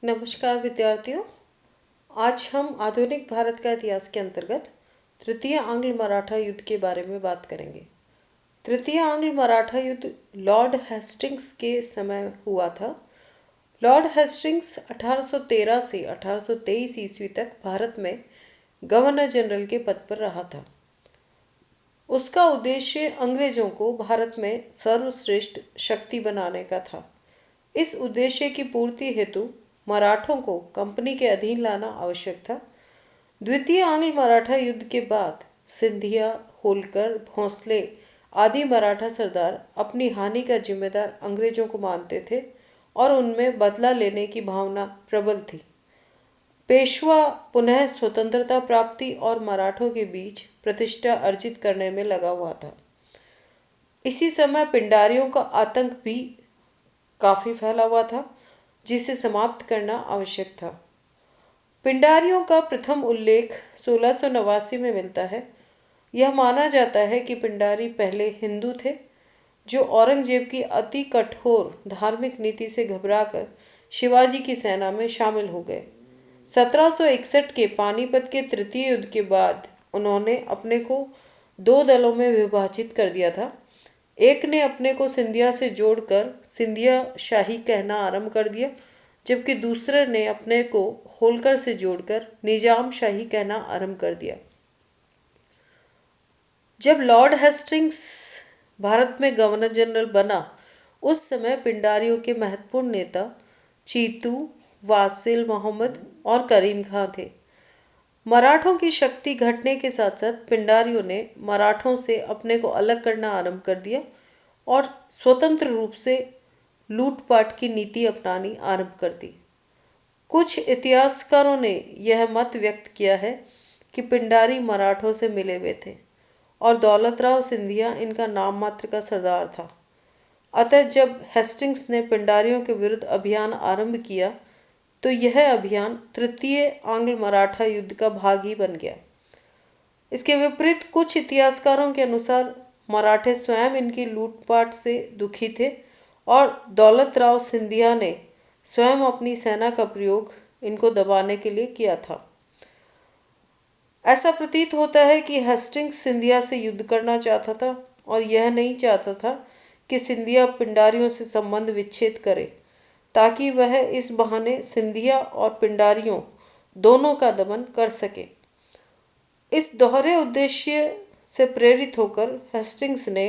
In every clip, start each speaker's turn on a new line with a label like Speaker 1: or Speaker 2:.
Speaker 1: नमस्कार विद्यार्थियों। आज हम आधुनिक भारत का इतिहास के अंतर्गत तृतीय आंग्ल मराठा युद्ध के बारे में बात करेंगे। तृतीय आंग्ल मराठा युद्ध लॉर्ड हेस्टिंग्स के समय हुआ था। लॉर्ड हेस्टिंग्स 1813 से 1823 ईस्वी तक भारत में गवर्नर जनरल के पद पर रहा था। उसका उद्देश्य अंग्रेजों को भारत में सर्वश्रेष्ठ शक्ति बनाने का था। इस उद्देश्य की पूर्ति हेतु मराठों को कंपनी के अधीन लाना आवश्यक था। द्वितीय आंग्ल मराठा युद्ध के बाद सिंधिया, होलकर, भोंसले आदि मराठा सरदार अपनी हानि का जिम्मेदार अंग्रेजों को मानते थे और उनमें बदला लेने की भावना प्रबल थी। पेशवा पुनः स्वतंत्रता प्राप्ति और मराठों के बीच प्रतिष्ठा अर्जित करने में लगा हुआ था। इसी समय पिंडारियों का आतंक भी काफ़ी फैला हुआ था, जिसे समाप्त करना आवश्यक था। पिंडारियों का प्रथम उल्लेख 1689 में मिलता है। यह माना जाता है कि पिंडारी पहले हिंदू थे, जो औरंगजेब की अति कठोर धार्मिक नीति से घबराकर शिवाजी की सेना में शामिल हो गए। 1761 के पानीपत के तृतीय युद्ध के बाद उन्होंने अपने को दो दलों में विभाजित कर दिया था। एक ने अपने को सिंधिया से जोड़कर सिंधिया शाही कहना आरंभ कर दिया, जबकि दूसरे ने अपने को होलकर से जोड़कर निजाम शाही कहना आरंभ कर दिया। जब लॉर्ड हेस्टिंग्स भारत में गवर्नर जनरल बना, उस समय पिंडारियों के महत्वपूर्ण नेता चीतू, वासिल मोहम्मद और करीम खां थे। मराठों की शक्ति घटने के साथ साथ पिंडारियों ने मराठों से अपने को अलग करना आरंभ कर दिया और स्वतंत्र रूप से लूटपाट की नीति अपनानी आरंभ कर दी। कुछ इतिहासकारों ने यह मत व्यक्त किया है कि पिंडारी मराठों से मिले हुए थे और दौलतराव सिंधिया इनका नाम मात्र का सरदार था। अतः जब हेस्टिंग्स ने पिंडारियों के विरुद्ध अभियान आरंभ किया तो यह अभियान तृतीय आंग्ल मराठा युद्ध का भाग ही बन गया। इसके विपरीत कुछ इतिहासकारों के अनुसार मराठे स्वयं इनकी लूटपाट से दुखी थे और दौलतराव सिंधिया ने स्वयं अपनी सेना का प्रयोग इनको दबाने के लिए किया था। ऐसा प्रतीत होता है कि हेस्टिंग्स सिंधिया से युद्ध करना चाहता था और यह नहीं चाहता था कि सिंधिया पिंडारियों से संबंध विच्छेद करे, ताकि वह इस बहाने सिंधिया और पिंडारियों दोनों का दमन कर सके। इस दोहरे उद्देश्य से प्रेरित होकर हेस्टिंग्स ने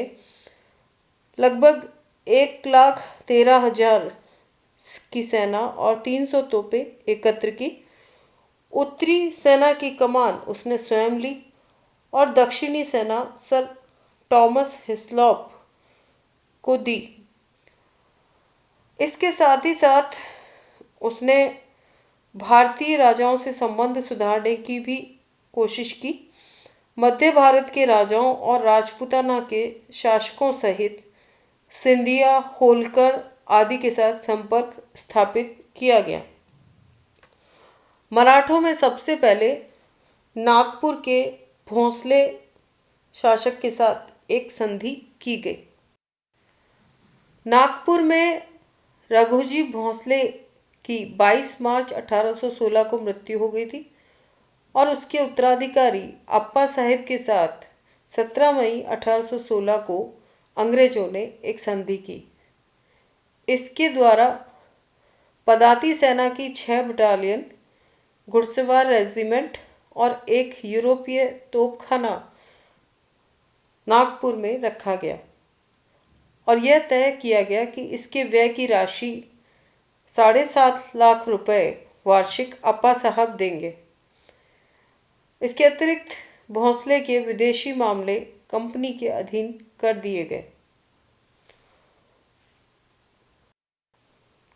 Speaker 1: लगभग 1,13,000 की सेना और 300 तोपें एकत्र की। उत्तरी सेना की कमान उसने स्वयं ली और दक्षिणी सेना सर टॉमस हिस्लॉप को दी। इसके साथ ही साथ उसने भारतीय राजाओं से संबंध सुधारने की भी कोशिश की। मध्य भारत के राजाओं और राजपूताना के शासकों सहित सिंधिया, होलकर आदि के साथ संपर्क स्थापित किया गया। मराठों में सबसे पहले नागपुर के भोंसले शासक के साथ एक संधि की गई। नागपुर में रघुजी भोंसले की 22 मार्च 1816 को मृत्यु हो गई थी और उसके उत्तराधिकारी अप्पा साहिब के साथ 17 मई 1816 को अंग्रेजों ने एक संधि की। इसके द्वारा पदाती सेना की 6 बटालियन, घुड़सवार रेजिमेंट और एक यूरोपीय तोपखाना नागपुर में रखा गया और यह तय किया गया कि इसके व्यय की राशि 7.5 लाख रुपए वार्षिक अप्पा साहब देंगे। इसके अतिरिक्त भोंसले के विदेशी मामले कंपनी के अधीन कर दिए गए।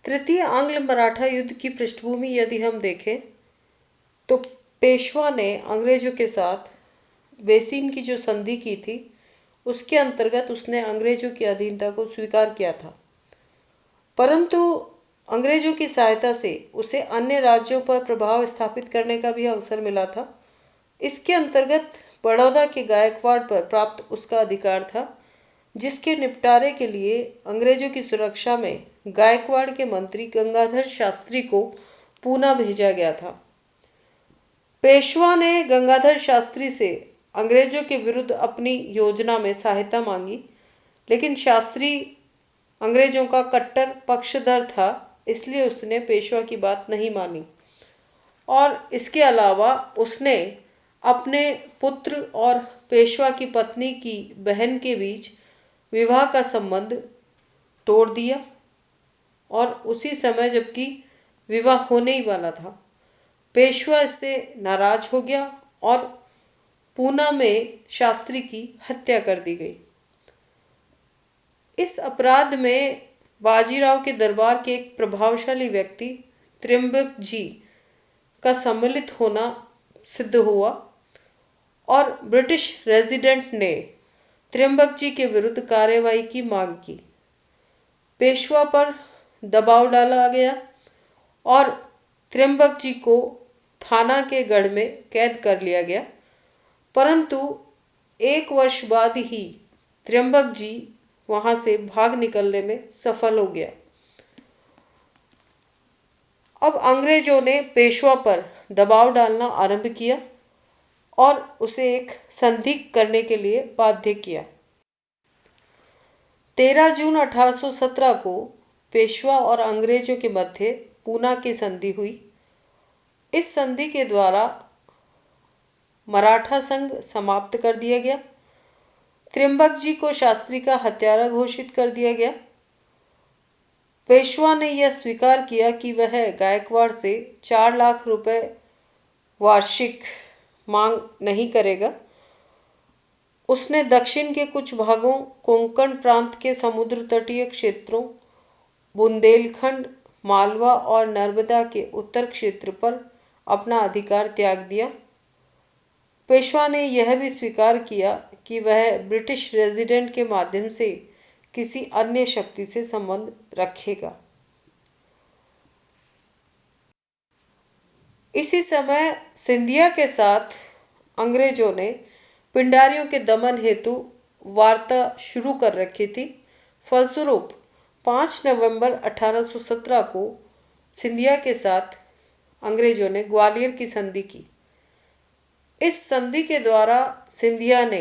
Speaker 1: तृतीय आंग्ल मराठा युद्ध की पृष्ठभूमि यदि हम देखें तो पेशवा ने अंग्रेजों के साथ बेसिन की जो संधि की थी, उसके अंतर्गत उसने अंग्रेजों की अधीनता को स्वीकार किया था, परंतु अंग्रेजों की सहायता से उसे अन्य राज्यों पर प्रभाव स्थापित करने का भी अवसर मिला था। इसके अंतर्गत बड़ौदा के गायकवाड़ पर प्राप्त उसका अधिकार था, जिसके निपटारे के लिए अंग्रेजों की सुरक्षा में गायकवाड़ के मंत्री गंगाधर शास्त्री को पूना भेजा गया था। पेशवा ने गंगाधर शास्त्री से अंग्रेजों के विरुद्ध अपनी योजना में सहायता मांगी, लेकिन शास्त्री अंग्रेजों का कट्टर पक्षधर था, इसलिए उसने पेशवा की बात नहीं मानी और इसके अलावा उसने अपने पुत्र और पेशवा की पत्नी की बहन के बीच विवाह का संबंध तोड़ दिया और उसी समय जबकि विवाह होने ही वाला था, पेशवा इससे नाराज हो गया और पूना में शास्त्री की हत्या कर दी गई। इस अपराध में बाजीराव के दरबार के एक प्रभावशाली व्यक्ति त्र्यंबक जी का सम्मिलित होना सिद्ध हुआ और ब्रिटिश रेजिडेंट ने त्र्यंबक जी के विरुद्ध कार्रवाई की मांग की। पेशवा पर दबाव डाला गया और त्र्यंबक जी को थाना के गढ़ में कैद कर लिया गया, परंतु 1 वर्ष बाद ही त्र्यंबक जी वहां से भाग निकलने में सफल हो गया। अब अंग्रेजों ने पेशवा पर दबाव डालना आरंभ किया और उसे एक संधि करने के लिए बाध्य किया। 13 जून 1817 को पेशवा और अंग्रेजों के मध्य पूना की संधि हुई। इस संधि के द्वारा मराठा संघ समाप्त कर दिया गया। त्र्यंबक जी को शास्त्री का हत्यारा घोषित कर दिया गया। पेशवा ने यह स्वीकार किया कि वह गायकवाड़ से 4 लाख रुपए वार्षिक मांग नहीं करेगा। उसने दक्षिण के कुछ भागों, कोंकण प्रांत के समुद्र तटीय क्षेत्रों, बुंदेलखंड, मालवा और नर्मदा के उत्तर क्षेत्र पर अपना अधिकार त्याग दिया। पेशवा ने यह भी स्वीकार किया कि वह ब्रिटिश रेजिडेंट के माध्यम से किसी अन्य शक्ति से संबंध रखेगा। इसी समय सिंधिया के साथ अंग्रेजों ने पिंडारियों के दमन हेतु वार्ता शुरू कर रखी थी। फलस्वरूप 5 नवंबर 1817 को सिंधिया के साथ अंग्रेजों ने ग्वालियर की संधि की। इस संधि के द्वारा सिंधिया ने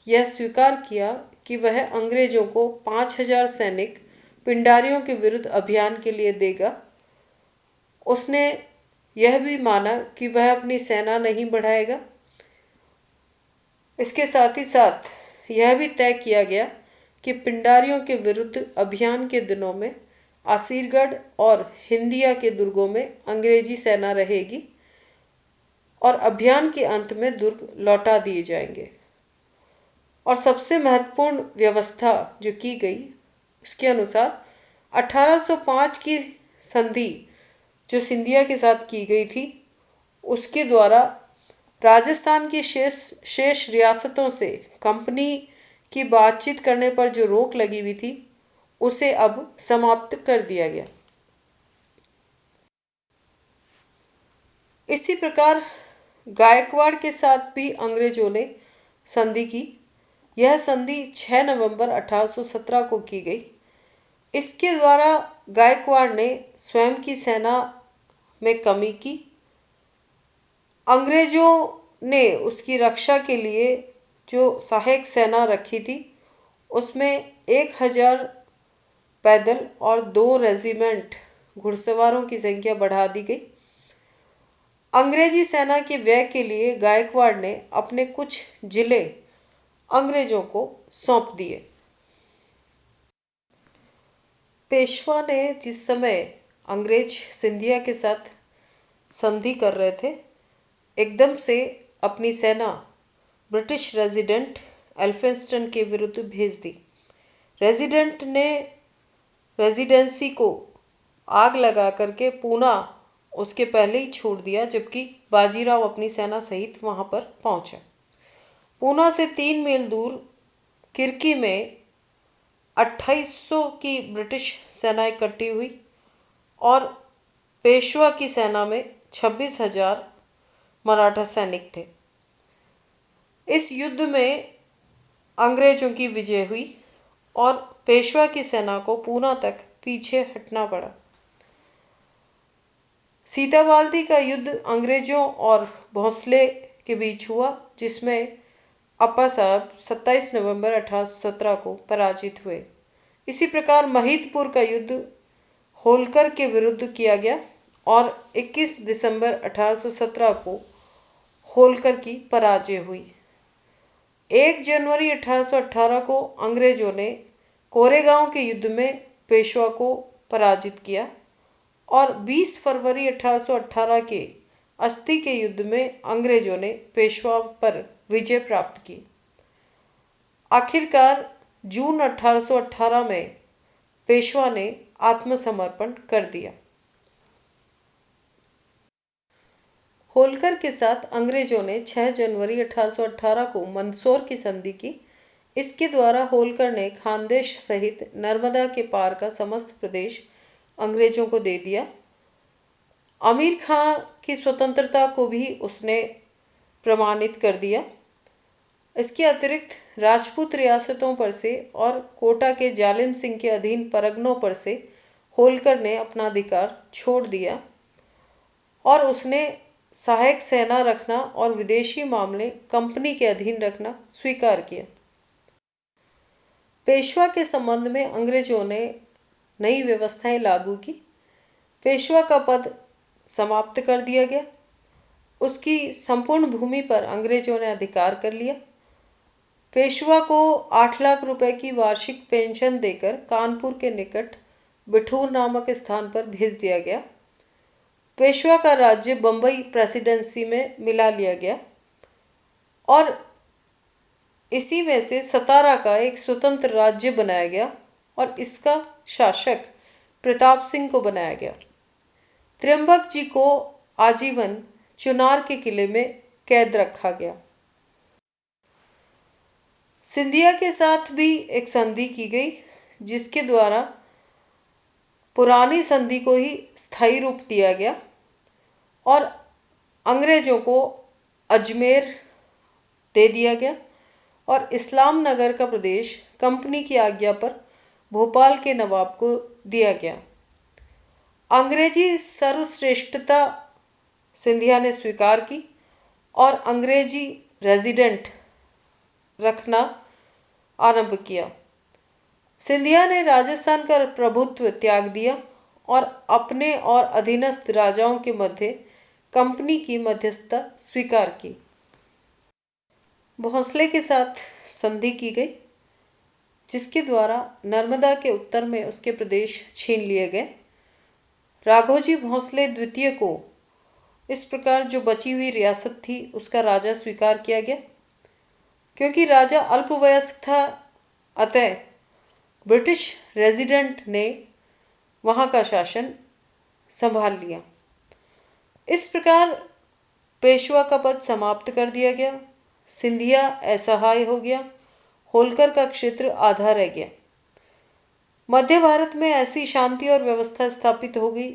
Speaker 1: यह स्वीकार किया कि वह अंग्रेजों को 5000 सैनिक पिंडारियों के विरुद्ध अभियान के लिए देगा। उसने यह भी माना कि वह अपनी सेना नहीं बढ़ाएगा। इसके साथ ही साथ यह भी तय किया गया कि पिंडारियों के विरुद्ध अभियान के दिनों में आसीरगढ़ और हिंदिया के दुर्गों में अंग्रेजी सेना रहेगी और अभियान के अंत में दुर्ग लौटा दिए जाएंगे। और सबसे महत्वपूर्ण व्यवस्था जो की गई उसके अनुसार 1805 की संधि जो सिंधिया के साथ की गई थी, उसके द्वारा राजस्थान की शेष रियासतों से कंपनी की बातचीत करने पर जो रोक लगी हुई थी उसे अब समाप्त कर दिया गया। इसी प्रकार गायकवाड़ के साथ भी अंग्रेजों ने संधि की। यह संधि 6 नवंबर 1817 को की गई। इसके द्वारा गायकवाड़ ने स्वयं की सेना में कमी की। अंग्रेजों ने उसकी रक्षा के लिए जो सहायक सेना रखी थी उसमें 1000 पैदल और 2 रेजिमेंट घुड़सवारों की संख्या बढ़ा दी गई। अंग्रेजी सेना के व्यय के लिए गायकवाड़ ने अपने कुछ जिले अंग्रेजों को सौंप दिए। पेशवा ने जिस समय अंग्रेज सिंधिया के साथ संधि कर रहे थे, एकदम से अपनी सेना ब्रिटिश रेजिडेंट एल्फिंस्टन के विरुद्ध भेज दी। रेजिडेंट ने रेजिडेंसी को आग लगा करके पूना उसके पहले ही छोड़ दिया, जबकि बाजीराव अपनी सेना सहित वहां पर पहुंचा। पूना से 3 मील दूर किरकी में 2800 की ब्रिटिश सेना इकट्ठी हुई और पेशवा की सेना में 26,000 मराठा सैनिक थे। इस युद्ध में अंग्रेजों की विजय हुई और पेशवा की सेना को पूना तक पीछे हटना पड़ा। सीताबाल्दी का युद्ध अंग्रेजों और भोंसले के बीच हुआ, जिसमें अप्पा साहब 27 नवंबर 1817 को पराजित हुए। इसी प्रकार महिदपुर का युद्ध होलकर के विरुद्ध किया गया और 21 दिसंबर 1817 को होलकर की पराजय हुई। 1 जनवरी 1818 को अंग्रेजों ने कोरेगांव के युद्ध में पेशवा को पराजित किया और 20 फरवरी 1818 के अस्ती के युद्ध में अंग्रेजों ने पेशवा पर विजय प्राप्त की। आखिरकार जून 1818 में पेशवा ने आत्मसमर्पण कर दिया। होलकर के साथ अंग्रेजों ने 6 जनवरी 1818 को मंदसौर की संधि की। इसके द्वारा होलकर ने खानदेश सहित नर्मदा के पार का समस्त प्रदेश अंग्रेजों को दे दिया। आमिर खां की स्वतंत्रता को भी उसने प्रमाणित कर दिया। इसके अतिरिक्त राजपूत रियासतों पर से और कोटा के जालिम सिंह के अधीन परगनों पर से होलकर ने अपना अधिकार छोड़ दिया और उसने सहायक सेना रखना और विदेशी मामले कंपनी के अधीन रखना स्वीकार किया। पेशवा के संबंध में अंग्रेजों ने नई व्यवस्थाएं लागू की। पेशवा का पद समाप्त कर दिया गया। उसकी संपूर्ण भूमि पर अंग्रेजों ने अधिकार कर लिया। पेशवा को 8 लाख रुपए की वार्षिक पेंशन देकर कानपुर के निकट बिठूर नामक स्थान पर भेज दिया गया। पेशवा का राज्य बंबई प्रेसिडेंसी में मिला लिया गया और इसी में से सतारा का एक स्वतंत्र राज्य बनाया गया और इसका शासक प्रताप सिंह को बनाया गया। त्र्यंबक जी को आजीवन चुनार के किले में कैद रखा गया। सिंधिया के साथ भी एक संधि की गई, जिसके द्वारा पुरानी संधि को ही स्थायी रूप दिया गया और अंग्रेजों को अजमेर दे दिया गया और इस्लाम नगर का प्रदेश कंपनी की आज्ञा पर भोपाल के नवाब को दिया गया। अंग्रेजी सर्वश्रेष्ठता सिंधिया ने स्वीकार की और अंग्रेजी रेजिडेंट रखना आरंभ किया। सिंधिया ने राजस्थान का प्रभुत्व त्याग दिया और अपने और अधीनस्थ राजाओं के मध्य कंपनी की मध्यस्थता स्वीकार की। भोंसले के साथ संधि की गई, जिसके द्वारा नर्मदा के उत्तर में उसके प्रदेश छीन लिए गए। राघोजी भोंसले द्वितीय को इस प्रकार जो बची हुई रियासत थी उसका राजा स्वीकार किया गया। क्योंकि राजा अल्पवयस्क था, अतः ब्रिटिश रेजिडेंट ने वहाँ का शासन संभाल लिया। इस प्रकार पेशवा का पद समाप्त कर दिया गया। सिंधिया असहाय हो गया। होलकर का क्षेत्र आधा रह गया। मध्य भारत में ऐसी शांति और व्यवस्था स्थापित हो गई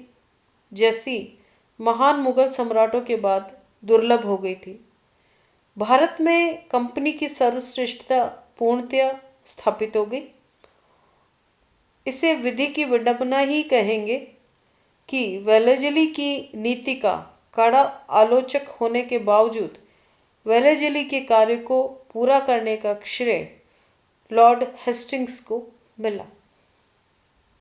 Speaker 1: जैसी महान मुगल सम्राटों के बाद दुर्लभ हो गई थी। भारत में कंपनी की सर्वश्रेष्ठता पूर्णतया स्थापित हो गई। इसे विधि की विडंबना ही कहेंगे कि वेलेजली की नीति का कड़ा आलोचक होने के बावजूद वेलेजली के कार्य को पूरा करने का श्रेय लॉर्ड हेस्टिंग्स को मिला।